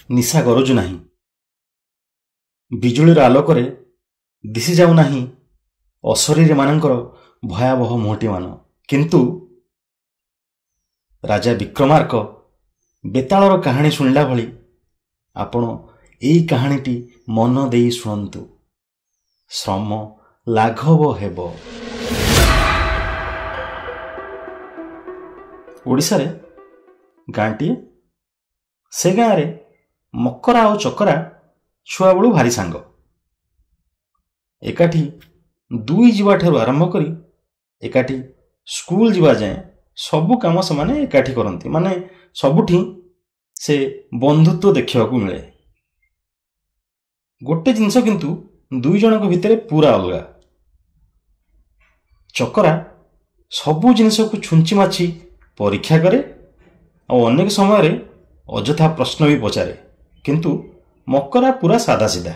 ନିଶା ଗରୁଜୁ ନାହିଁ। ବିଜୁଳିର ଆଲୋକରେ ଦିଶି ଯାଉନାହିଁ ଅଶରୀରୀମାନଙ୍କର ଭୟାବହ ମୁହଁଟିମାନ। କିନ୍ତୁ ରାଜା ବିକ୍ରମାର୍କ ବେତାଳର କାହାଣୀ ଶୁଣିଲା ଭଳି ଆପଣ ଏଇ କାହାଣୀଟି ମନ ଦେଇ ଶୁଣନ୍ତୁ। ଶ୍ରମ ଲାଘବ ହେବ। ଓଡ଼ିଶାରେ ଗାଁଟିଏ। ସେ ଗାଁରେ ମକରା ଆଉ ଚକରା ଛୁଆବେଳୁ ଭାରି ସାଙ୍ଗ। ଏକାଠି ଦୁଇ ଯିବାଠାରୁ ଆରମ୍ଭ କରି ଏକାଠି ସ୍କୁଲ ଯିବା ଯାଏଁ ସବୁ କାମ ସେମାନେ ଏକାଠି କରନ୍ତି। ମାନେ ସବୁଠି ସେ ବନ୍ଧୁତ୍ୱ ଦେଖିବାକୁ ମିଳେ। ଗୋଟେ ଜିନିଷ କିନ୍ତୁ ଦୁଇ ଜଣଙ୍କ ଭିତରେ ପୁରା ଅଲଗା। ଚକରା ସବୁ ଜିନିଷକୁ ଛୁଞ୍ଚି ମାଛି ପରୀକ୍ଷା କରେ ଆଉ ଅନେକ ସମୟରେ ଅଯଥା ପ୍ରଶ୍ନ ବି ପଚାରେ। କିନ୍ତୁ ମକରା ପୁରା ସାଧା ସିଧା।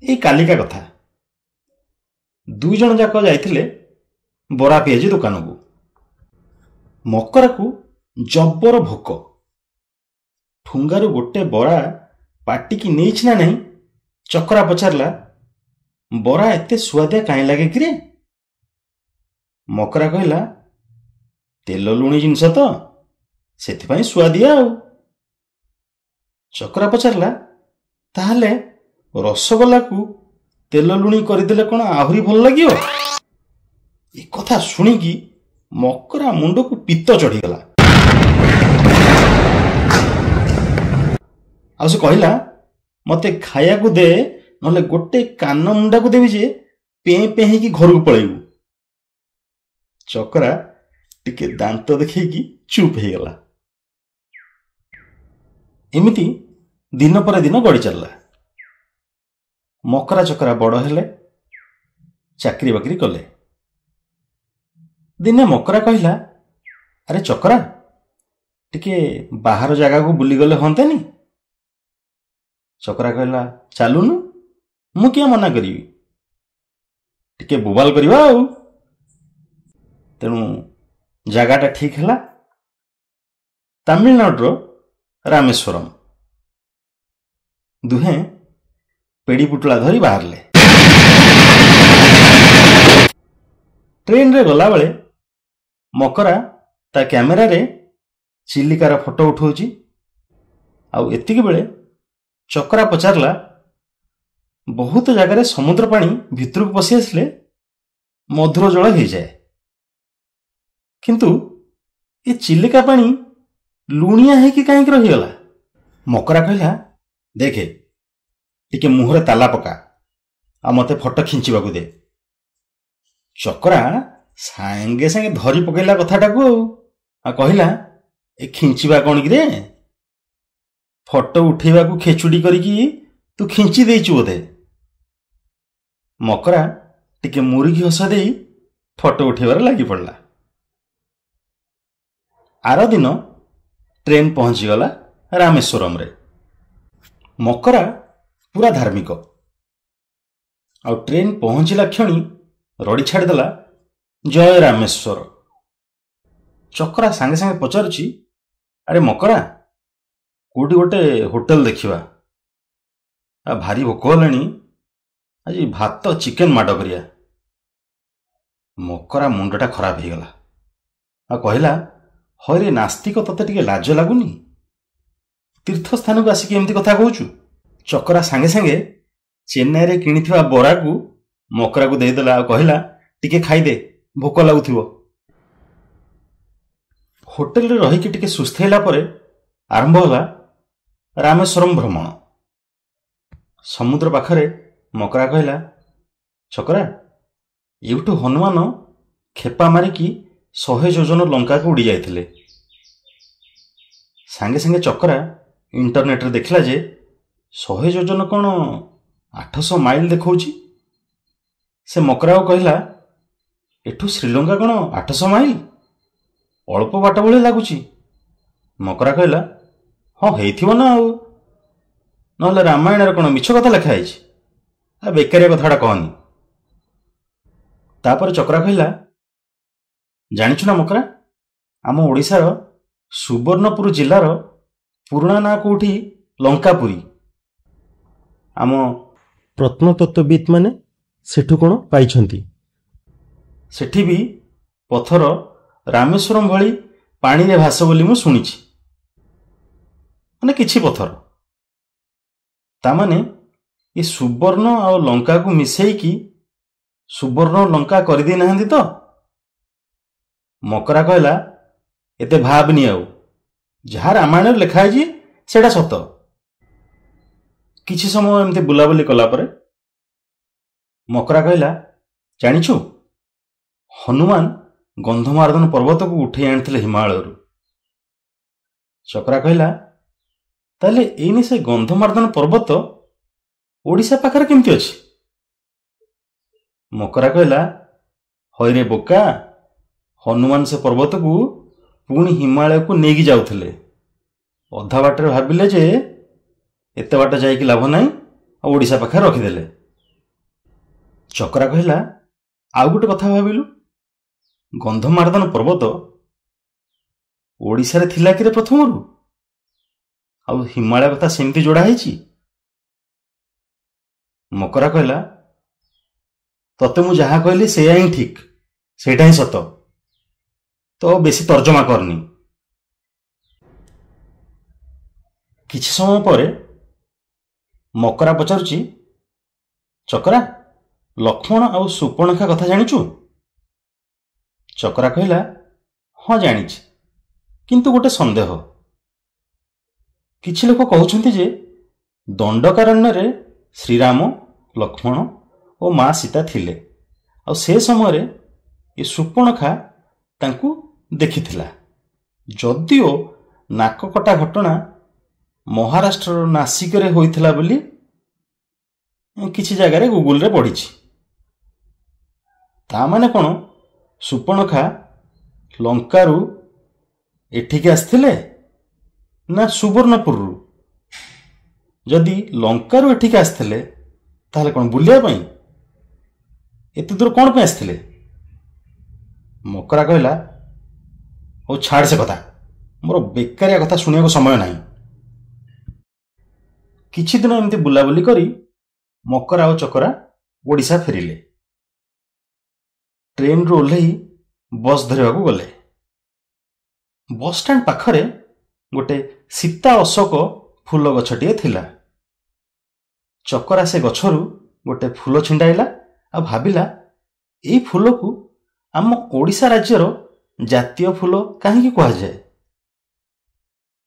ଏଇ କାଲିକା କଥା, ଦୁଇ ଜଣ ଯାକ ଯାଇଥିଲେ ବରା ପିଆଜି ଦୋକାନକୁ। ମକରାକୁ ଜବର ଭୋକ। ଠୁଙ୍ଗାରୁ ଗୋଟେ ବରା ପାଟିକି ନେଇଛି ନା ନାହିଁ, ଚକରା ପଚାରିଲା, ବରା ଏତେ ସୁଆଦିଆ କାହିଁ ଲାଗେ କିରେ? ମକରା କହିଲା, ତେଲ ଲୁଣି ଜିନିଷ ତ, ସେଥିପାଇଁ ସୁଆଦିଆ ଆଉ। ଚକରା ପଚାରିଲା, ତାହେଲେ ରସଗୋଲାକୁ ତେଲ ଲୁଣି କରିଦେଲେ କ'ଣ ଆହୁରି ଭଲ ଲାଗିବ? ଏ କଥା ଶୁଣିକି ମକରା ମୁଣ୍ଡକୁ ପିତ୍ତ ଚଢ଼ିଗଲା। ଆଉ ସେ କହିଲା, ମତେ ଖାଇବାକୁ ଦେ, ନହେଲେ ଗୋଟେ କାନ ମୁଣ୍ଡାକୁ ଦେବି ଯେ ପେଁ ପେଁ ହେଇକି ଘରକୁ ପଳେଇବୁ। ଚକରା ଟିକେ ଦାନ୍ତ ଦେଖେଇକି ଚୁପ୍ ହେଇଗଲା। ଏମିତି ଦିନ ପରେ ଦିନ ଗଡ଼ି ଚାଲିଲା। ମକରା ଚକରା ବଡ଼ ହେଲେ, ଚାକିରି ବାକିରି କଲେ। ଦିନେ ମକରା କହିଲା, ଆରେ ଚକରା, ଟିକେ ବାହାର ଜାଗାକୁ ବୁଲିଗଲେ ହୁଅନ୍ତାନି? ଚକରା କହିଲା, ଚାଲୁନୁ, ମୁଁ କିଏ ମନା କରିବି, ଟିକେ ବୋବାଲ କରିବା ଆଉ। ତେଣୁ ଜାଗାଟା ଠିକ ହେଲା ତାମିଲନାଡୁର ରାମେଶ୍ୱରମ। ଦୁହେଁ ପେଡ଼ି ପୁଟୁଳା ଧରି ବାହାରିଲେ। ଟ୍ରେନରେ ଗଲାବେଳେ ମକରା ତା କ୍ୟାମେରାରେ ଚିଲିକାର ଫଟୋ ଉଠାଉଛି। ଆଉ ଏତିକି ବେଳେ ଚକରା ପଚାରିଲା, ବହୁତ ଜାଗାରେ ସମୁଦ୍ର ପାଣି ଭିତରକୁ ପଶି ଆସିଲେ ମଧୁର ଜଳ ହେଇଯାଏ, କିନ୍ତୁ ଏ ଚିଲିକା ପାଣି ଲୁଣିଆ ହେଇକି କାହିଁକି ରହିଗଲା? ମକରା କହିଲା, ଦେଖେ, ଟିକେ ମୁହଁରେ ତାଲା ପକା ଆଉ ମତେ ଫଟୋ ଖିଞ୍ଚିବାକୁ ଦେ। ଚକରା ସାଙ୍ଗେ ସାଙ୍ଗେ ଧରି ପକେଇଲା କଥାଟାକୁ ଆଉ କହିଲା, ଏ ଖିଞ୍ଚିବା କ'ଣ କିରେ? ଫଟୋ ଉଠେଇବାକୁ ଖେଚୁଡ଼ି କରିକି ତୁ ଖିଞ୍ଚି ଦେଇଛୁ ବୋଧେ। ମକରା ଟିକେ ମୁରୁକି ହସ ଦେଇ ଫଟୋ ଉଠେଇବାରେ ଲାଗି ପଡ଼ିଲା। ଆର ଦିନ ଟ୍ରେନ ପହଞ୍ଚିଗଲା ରାମେଶ୍ୱରମରେ। ମକରା ପୁରା ଧାର୍ମିକ। ଆଉ ଟ୍ରେନ ପହଞ୍ଚିଲା କ୍ଷଣି ରଡ଼ି ଛାଡ଼ିଦେଲା, ଜୟ ରାମେଶ୍ୱର। ଚକରା ସାଙ୍ଗେ ସାଙ୍ଗେ ପଚାରୁଛି, ଆରେ ମକରା, କୋଉଠି ଗୋଟେ ହୋଟେଲ ଦେଖିବା, ଭାରି ଭୋକ ହେଲାଣି, ଆଜି ଭାତ ଚିକେନ ମାଡ଼ କରିବା। ମକରା ମୁଣ୍ଡଟା ଖରାପ ହେଇଗଲା ଆଉ କହିଲା, ହଇରେ ନାସ୍ତିକ, ତତେ ଟିକେ ଲାଜ ଲାଗୁନି? ତୀର୍ଥସ୍ଥାନକୁ ଆସିକି ଏମିତି କଥା କହୁଛୁ? ଚକରା ସାଙ୍ଗେ ସାଙ୍ଗେ ଚେନ୍ନାଇରେ କିଣିଥିବା ବରାକୁ ମକରାକୁ ଦେଇଦେଲା ଆଉ କହିଲା, ଟିକେ ଖାଇଦେ, ଭୋକ ଲାଗୁଥିବ। ହୋଟେଲରେ ରହିକି ଟିକେ ସୁସ୍ଥ ହେଲା ପରେ ଆରମ୍ଭ ହେଲା ରାମେଶ୍ୱରମ ଭ୍ରମଣ। ସମୁଦ୍ର ପାଖରେ ମକରା କହିଲା, ଚକରା, ଏଇଠୁ ହନୁମାନ ଖେପା ମାରିକି 100 ଯୋଜନ ଲଙ୍କାକୁ ଉଡ଼ି ଯାଇଥିଲେ। ସାଙ୍ଗେ ସାଙ୍ଗେ ଚକରା ଇଣ୍ଟରନେଟରେ ଦେଖିଲା ଯେ 100 ଯୋଜନ କ'ଣ 800 ମାଇଲ ଦେଖାଉଛି। ସେ ମକରାକୁ କହିଲା, ଏଠୁ ଶ୍ରୀଲଙ୍କା କ'ଣ 800 ମାଇଲ? ଅଳ୍ପ ବାଟ ଭଳି ଲାଗୁଛି। ମକରା କହିଲା, ହଁ ହେଇଥିବ ନା ଆଉ, ନହେଲେ ରାମାୟଣରେ କ'ଣ ମିଛ କଥା ଲେଖା ହେଇଛି? ବେକାରିଆ କଥାଟା କହନି। ତାପରେ ଚକରା କହିଲା, ଜାଣିଛୁ ନା ମକରା, ଆମ ଓଡ଼ିଶାର ସୁବର୍ଣ୍ଣପୁର ଜିଲ୍ଲାର ପୁରୁଣା ନାଁ କୋଉଠି ଲଙ୍କାପୁରୀ। ଆମ ପ୍ରତ୍ନତତ୍ତ୍ୱବିତ୍ ମାନେ ସେଠୁ କ'ଣ ପାଇଛନ୍ତି। ସେଠି ବି ପଥର ରାମେଶ୍ୱରମ ଭଳି ପାଣିରେ ଭାସ ବୋଲି ମୁଁ ଶୁଣିଛି। ମାନେ କିଛି ପଥର, ତାମାନେ ଏ ସୁବର୍ଣ୍ଣ ଆଉ ଲଙ୍କାକୁ ମିଶେଇକି ସୁବର୍ଣ୍ଣ ଲଙ୍କା କରିଦେଇ ନାହାନ୍ତି ତ? ମକରା କହିଲା, ଏତେ ଭାବନି, ଆଉ ଯାହା ରାମାୟଣରେ ଲେଖା ହେଇଛି ସେଇଟା ସତ। କିଛି ସମୟ ଏମିତି ବୁଲାବୁଲି କଲା ପରେ ମକରା କହିଲା, ଜାଣିଛୁ, ହନୁମାନ ଗନ୍ଧମାର୍ଦ୍ଦନ ପର୍ବତକୁ ଉଠେଇ ଆଣିଥିଲେ ହିମାଳୟରୁ। ଚକରା କହିଲା, ତାହେଲେ ଏଇନି ସେ ଗନ୍ଧମାର୍ଦ୍ଦନ ପର୍ବତ ଓଡ଼ିଶା ପାଖରେ କେମିତି ଅଛି? ମକରା କହିଲା, ହଇରେ ବୋକା, ହନୁମାନ ସେ ପର୍ବତକୁ ପୁଣି ହିମାଳୟକୁ ନେଇକି ଯାଉଥିଲେ। ଅଧା ବାଟରେ ଭାବିଲେ ଯେ ଏତେ ବାଟ ଯାଇକି ଲାଭ ନାହିଁ, ଆଉ ଓଡ଼ିଶା ପାଖରେ ରଖିଦେଲେ। ଚକରା କହିଲା, ଆଉ ଗୋଟେ କଥା ଭାବିଲୁ, ଗନ୍ଧମାର୍ଦ୍ଦନ ପର୍ବତ ଓଡ଼ିଶାରେ ଥିଲା କିରେ ପ୍ରଥମରୁ? ଆଉ ହିମାଳୟ କଥା ସେମିତି ଯୋଡ଼ା ହେଇଛି? ମକରା କହିଲା, ତତେ ମୁଁ ଯାହା କହିଲି ସେଇଆ ହିଁ ଠିକ, ସେଇଟା ହିଁ ସତ, ତ ବେଶୀ ତର୍ଜମା କରନି। କିଛି ସମୟ ପରେ ମକରା ପଚାରୁଛି, ଚକରା, ଲକ୍ଷ୍ମଣ ଆଉ ସୁପର୍ଣ୍ଣଖା କଥା ଜାଣିଛୁ? ଚକରା କହିଲା, ହଁ ଜାଣିଛି, କିନ୍ତୁ ଗୋଟେ ସନ୍ଦେହ। କିଛି ଲୋକ କହୁଛନ୍ତି ଯେ ଦଣ୍ଡକାରଣ୍ୟରେ ଶ୍ରୀରାମ, ଲକ୍ଷ୍ମଣ ଓ ମା ସୀତା ଥିଲେ, ଆଉ ସେ ସମୟରେ ଏ ସୁପର୍ଣ୍ଣଖା ତାଙ୍କୁ ଦେଖିଥିଲା। ଯଦିଓ ନାକକଟା ଘଟଣା ମହାରାଷ୍ଟ୍ରର ନାସିକରେ ହୋଇଥିଲା ବୋଲି କିଛି ଜାଗାରେ ଗୁଗୁଲରେ ପଢ଼ିଛି। ତା ମାନେ କ'ଣ ସୁପର୍ଣ୍ଣଖା ଲଙ୍କାରୁ ଏଠିକି ଆସିଥିଲେ ନା ସୁବର୍ଣ୍ଣପୁରରୁ? ଯଦି ଲଙ୍କାରୁ ଏଠିକି ଆସିଥିଲେ ତାହେଲେ କ'ଣ ବୁଲିବା ପାଇଁ? ଏତେ ଦୂର କ'ଣ ପାଇଁ ଆସିଥିଲେ? ମକରା କହିଲା, ହଉ ଛାଡ଼ ସେ କଥା, ମୋର ବେକାରିଆ କଥା ଶୁଣିବାକୁ ସମୟ ନାହିଁ। କିଛି ଦିନ ଏମିତି ବୁଲାବୁଲି କରି ମକରା ଆଉ ଚକରା ଓଡ଼ିଶା ଫେରିଲେ। ଟ୍ରେନରୁ ଓହ୍ଲେଇ ବସ୍ ଧରିବାକୁ ଗଲେ। ବସ୍ଷ୍ଟାଣ୍ଡ ପାଖରେ ଗୋଟେ ସୀତା ଅଶୋକ ଫୁଲ ଗଛଟିଏ ଥିଲା। ଚକରା ସେ ଗଛରୁ ଗୋଟେ ଫୁଲ ଛିଣ୍ଡାଇଲା ଆଉ ଭାବିଲା, ଏଇ ଫୁଲକୁ ଆମ ଓଡ଼ିଶା ରାଜ୍ୟର ଜାତୀୟ ଫୁଲ କାହିଁକି କୁହାଯାଏ?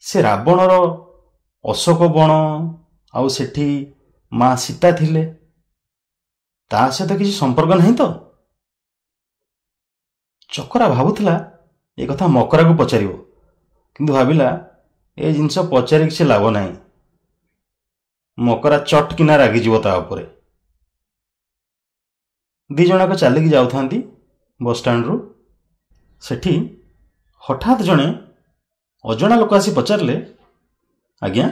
ସେ ରାବଣର ଅଶୋକ ବଣ ଆଉ ସେଠି ମା ସୀତା ଥିଲେ, ତା ସହିତ କିଛି ସମ୍ପର୍କ ନାହିଁ ତ? ଚକରା ଭାବୁଥିଲା ଏ କଥା ମକରାକୁ ପଚାରିବ, କିନ୍ତୁ ଭାବିଲା ଏ ଜିନିଷ ପଚାରି କିଛି ଲାଭ ନାହିଁ। ମକରା ଚଟକିନା ରାଗିଯିବ ତା ଉପରେ। ଦି ଜଣକ ଚାଲିକି ଯାଉଥାନ୍ତି ବସ୍ଷ୍ଟାଣ୍ଡରୁ। ସେଠି ହଠାତ୍ ଜଣେ ଅଜଣା ଲୋକ ଆସି ପଚାରିଲେ, ଆଜ୍ଞା,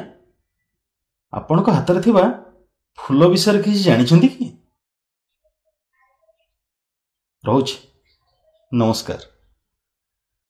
ଆପଣଙ୍କ ହାତରେ ଥିବା ଫୁଲ ବିଷୟରେ କିଛି ଜାଣିଛନ୍ତି କି? ରହୁଛି, ନମସ୍କାର।